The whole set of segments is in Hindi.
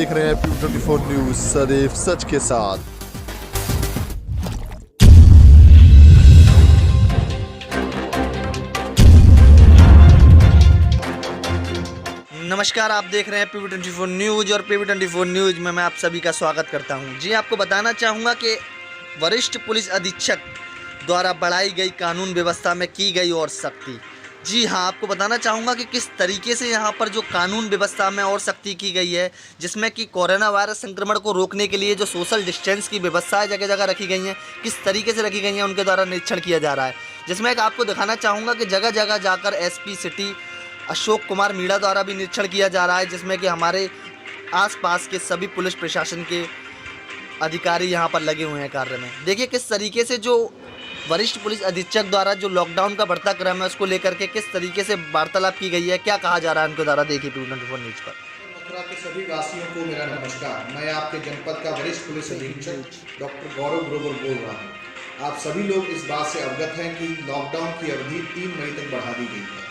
देख रहे हैं P24 न्यूज, सदैव सच के साथ। नमस्कार, आप देख रहे हैं P24 न्यूज और P24 न्यूज में मैं आप सभी का स्वागत करता हूं। जी, आपको बताना चाहूँगा कि वरिष्ठ पुलिस अधीक्षक द्वारा बढ़ाई गई कानून व्यवस्था में की गई और सख्ती। जी हाँ, आपको बताना चाहूँगा कि किस तरीके से यहाँ पर जो कानून व्यवस्था में और सख्ती की गई है, जिसमें कि कोरोना वायरस संक्रमण को रोकने के लिए जो सोशल डिस्टेंस की व्यवस्थाएं जगह जगह रखी गई हैं, किस तरीके से रखी गई हैं, उनके द्वारा निरीक्षण किया जा रहा है। जिसमें एक आपको दिखाना चाहूँगा कि जगह जगह जाकर SP सिटी अशोक कुमार मीणा द्वारा भी निरीक्षण किया जा रहा है, जिसमें कि हमारे आसपास के सभी पुलिस प्रशासन के अधिकारी यहाँ पर लगे हुए हैं कार्य में। देखिए किस तरीके से जो वरिष्ठ पुलिस अधीक्षक द्वारा जो लॉकडाउन का बढ़ता क्रम है उसको लेकर के किस तरीके से वार्तालाप की गई है, क्या कहा जा रहा है उनके द्वारा। देखिए P24 न्यूज पर। मथुरा के सभी वासियों को मेरा नमस्कार। मैं आपके जनपद का वरिष्ठ पुलिस अधीक्षक डॉक्टर गौरव ग्रोवर बोल रहा हूँ। आप सभी लोग इस बात से अवगत हैं कि लॉकडाउन की अवधि 3 मई तक बढ़ा दी गई है।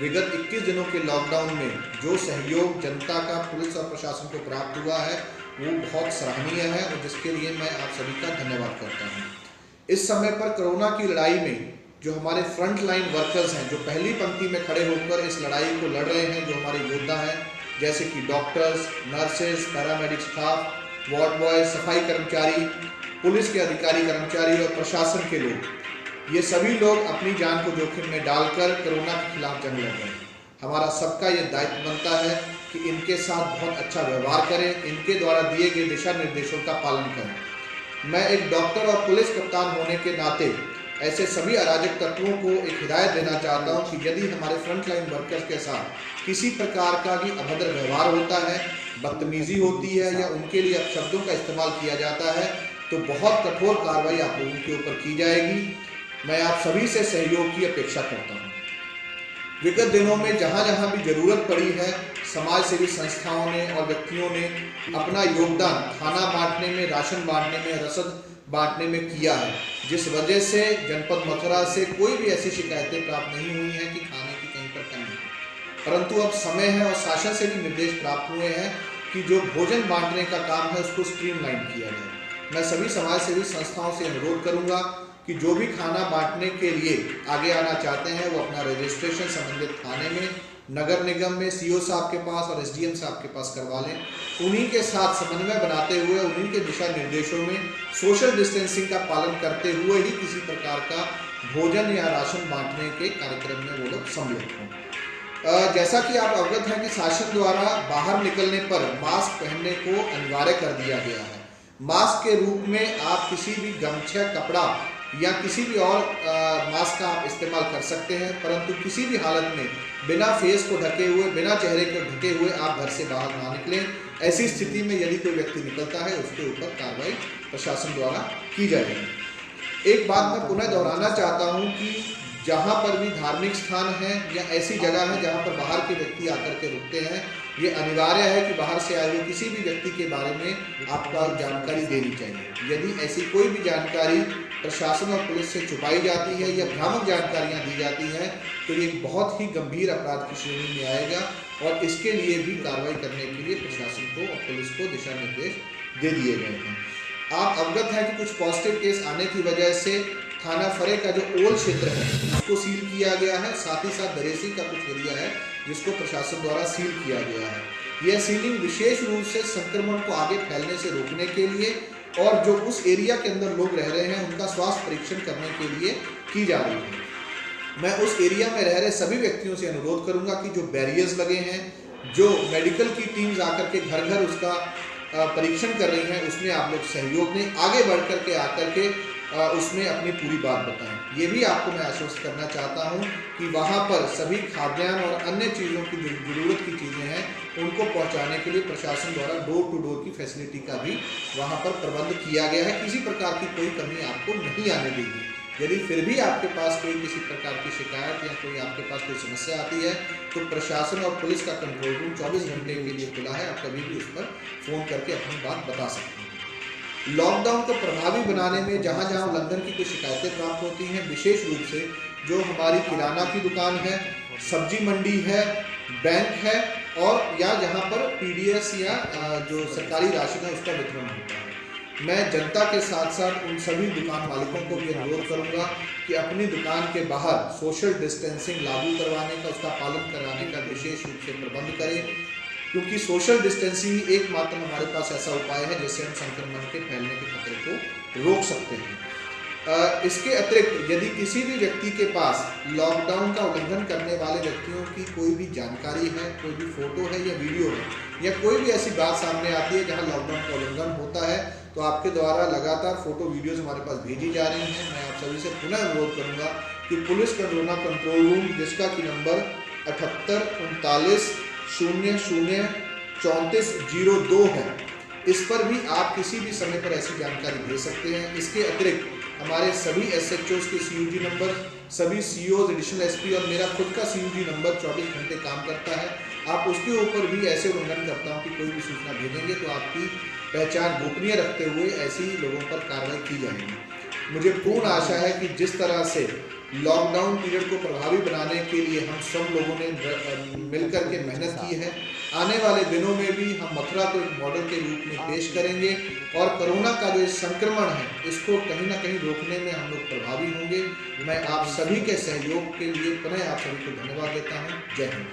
विगत 21 दिनों के लॉकडाउन में जो सहयोग जनता का पुलिस और प्रशासन को प्राप्त हुआ है वो बहुत सराहनीय है और जिसके लिए मैं आप सभी का धन्यवाद करता हूँ। इस समय पर कोरोना की लड़ाई में जो हमारे फ्रंट लाइन वर्कर्स हैं, जो पहली पंक्ति में खड़े होकर इस लड़ाई को लड़ रहे हैं, जो हमारे योद्धा हैं, जैसे कि doctors, nurses, paramedic staff, ward boy, सफाई कर्मचारी, पुलिस के अधिकारी कर्मचारी और प्रशासन के लोग, ये सभी लोग अपनी जान को जोखिम में डालकर कोरोना के खिलाफ जंग लड़ रहे हैं। हमारा सबका ये दायित्व बनता है कि इनके साथ बहुत अच्छा व्यवहार करें, इनके द्वारा दिए गए दिशा निर्देशों का पालन करें। मैं एक डॉक्टर और पुलिस कप्तान होने के नाते ऐसे सभी अराजक तत्वों को एक हिदायत देना चाहता हूं कि यदि हमारे फ्रंट लाइन वर्कर्स के साथ किसी प्रकार का भी अभद्र व्यवहार होता है, बदतमीजी होती है या उनके लिए अपशब्दों का इस्तेमाल किया जाता है तो बहुत कठोर कार्रवाई आप लोगों के ऊपर की जाएगी। मैं आप सभी से सहयोग की अपेक्षा करता हूँ। विगत दिनों में जहाँ जहाँ भी जरूरत पड़ी है, समाज सेवी संस्थाओं ने और व्यक्तियों ने अपना योगदान खाना बांटने में, राशन बांटने में, रसद बांटने में किया है, जिस वजह से जनपद मथुरा से कोई भी ऐसी शिकायतें प्राप्त नहीं हुई हैं कि खाने की कहीं पर कमी है। परंतु अब समय है और शासन से भी निर्देश प्राप्त हुए हैं कि जो भोजन बांटने का काम है उसको स्ट्रीमलाइन किया जाए। मैं सभी समाज सेवी संस्थाओं से अनुरोध करूँगा कि जो भी खाना बांटने के लिए आगे आना चाहते हैं वो अपना रजिस्ट्रेशन संबंधित थाने में, नगर निगम में CO साहब के पास और SDM साहब के पास करवा लें। उन्हीं के साथ समन्वय बनाते हुए उन्हीं के दिशा निर्देशों में सोशल डिस्टेंसिंग का पालन करते हुए ही किसी प्रकार का भोजन या राशन बांटने के कार्यक्रम में वो लोग सम्मिलित हों। जैसा कि आप अवगत हैं कि शासन द्वारा बाहर निकलने पर मास्क पहनने को अनिवार्य कर दिया गया है। मास्क के रूप में आप किसी भी गमछा, कपड़ा या किसी भी और मास्क का आप इस्तेमाल कर सकते हैं, परंतु किसी भी हालत में बिना फेस को ढके हुए, बिना चेहरे को ढके हुए आप घर से बाहर ना निकलें। ऐसी स्थिति में यदि कोई व्यक्ति निकलता है उसके ऊपर कार्रवाई प्रशासन द्वारा की जाएगी। एक बात मैं पुनः दोहराना चाहता हूं कि जहां पर भी धार्मिक स्थान है या ऐसी जगह है जहां पर बाहर के व्यक्ति आकर के रुकते हैं, ये अनिवार्य है कि बाहर से आए हुए किसी भी व्यक्ति के बारे में आपका जानकारी देनी चाहिए। यदि ऐसी कोई भी जानकारी प्रशासन और पुलिस से छुपाई जाती है या भ्रामक जानकारियां दी जाती हैं तो ये बहुत ही गंभीर अपराध की श्रेणी में आएगा और इसके लिए भी कार्रवाई करने के लिए प्रशासन को और पुलिस को दिशा निर्देश दे दिए गए हैं। आप अवगत हैं कि कुछ पॉजिटिव केस आने की वजह से थाना फरे का जो ओल क्षेत्र है उसको सील किया गया है, साथ ही साथ दरेसी का कुछ एरिया है जिसको प्रशासन द्वारा सील किया गया है। यह सीलिंग विशेष रूप से संक्रमण को आगे फैलने से रोकने के लिए और जो उस एरिया के अंदर लोग रह रहे हैं उनका स्वास्थ्य परीक्षण करने के लिए की जा रही है। मैं उस एरिया में रह रहे सभी व्यक्तियों से अनुरोध करूंगा कि जो बैरियर्स लगे हैं, जो मेडिकल की टीम्स आकर के घर घर उसका परीक्षण कर रही हैं, उसमें आप लोग सहयोग दें, आगे बढ़ कर के आकर के उसमें अपनी पूरी बात बताएं। ये भी आपको मैं आश्वस्त करना चाहता हूं कि वहां पर सभी खाद्यान्न और अन्य चीज़ों की जो ज़रूरत की चीज़ें हैं उनको पहुंचाने के लिए प्रशासन द्वारा डोर टू डोर की फैसिलिटी का भी वहां पर प्रबंध किया गया है। किसी प्रकार की कोई कमी आपको नहीं आने देगी। यदि फिर भी आपके पास कोई किसी प्रकार की शिकायत या कोई आपके पास कोई समस्या आती है तो प्रशासन और पुलिस का कंट्रोल रूम 24 घंटे के लिए खुला है। आप कभी भी उस पर फ़ोन करके अपनी बात बता सकते हैं। लॉकडाउन को प्रभावी बनाने में जहां जहां उल्लंघन की कोई शिकायतें प्राप्त होती हैं, विशेष रूप से जो हमारी किराना की दुकान है, सब्जी मंडी है, बैंक है और या जहाँ पर पीडीएस या जो सरकारी राशन है उसका वितरण होता है। मैं जनता के साथ साथ उन सभी दुकान मालिकों को भी अनुरोध करूंगा कि अपनी दुकान के बाहर सोशल डिस्टेंसिंग लागू करवाने का, उसका पालन कराने का विशेष रूप से प्रबंध करें, क्योंकि सोशल डिस्टेंसिंग ही एकमात्र हमारे पास ऐसा उपाय है जिससे हम संक्रमण के फैलने के खतरे को रोक सकते हैं। इसके अतिरिक्त यदि किसी भी व्यक्ति के पास लॉकडाउन का उल्लंघन करने वाले व्यक्तियों की कोई भी जानकारी है, कोई भी फोटो है या वीडियो है, या कोई भी ऐसी बात सामने आती है जहां लॉकडाउन का उल्लंघन होता है, तो आपके द्वारा लगातार फोटो वीडियोस हमारे पास भेजी जा रही हैं। मैं आप सभी से पुनः अनुरोध करूंगा कि पुलिस कोरोना कंट्रोल रूम, जिसका कि नंबर 78 39 00 34 02 है, इस पर भी आप किसी भी समय पर ऐसी जानकारी भेज सकते हैं। इसके अतिरिक्त हमारे सभी SHOs के CUG नंबर, सभी COs, एडिशनल SP और मेरा खुद का CUG नंबर 24 घंटे काम करता है। आप उसके ऊपर भी ऐसे उल्लंघनकर्ताओं की कोई भी सूचना भेजेंगे तो आपकी पहचान गोपनीय रखते हुए ऐसे ही लोगों पर कार्रवाई की जाएगी। मुझे पूर्ण आशा है कि जिस तरह से लॉकडाउन पीरियड को प्रभावी बनाने के लिए हम सब लोगों ने मिलकर के मेहनत की है, आने वाले दिनों में भी हम मथुरा को एक मॉडल के रूप में पेश करेंगे और कोरोना का जो संक्रमण है इसको कहीं ना कहीं रोकने में हम लोग प्रभावी होंगे। मैं आप सभी के सहयोग के लिए पुनः आप सभी को धन्यवाद देता हूँ। जय हिंद।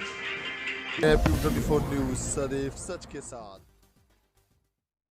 PBTN 24 न्यूज सदैव सच के साथ।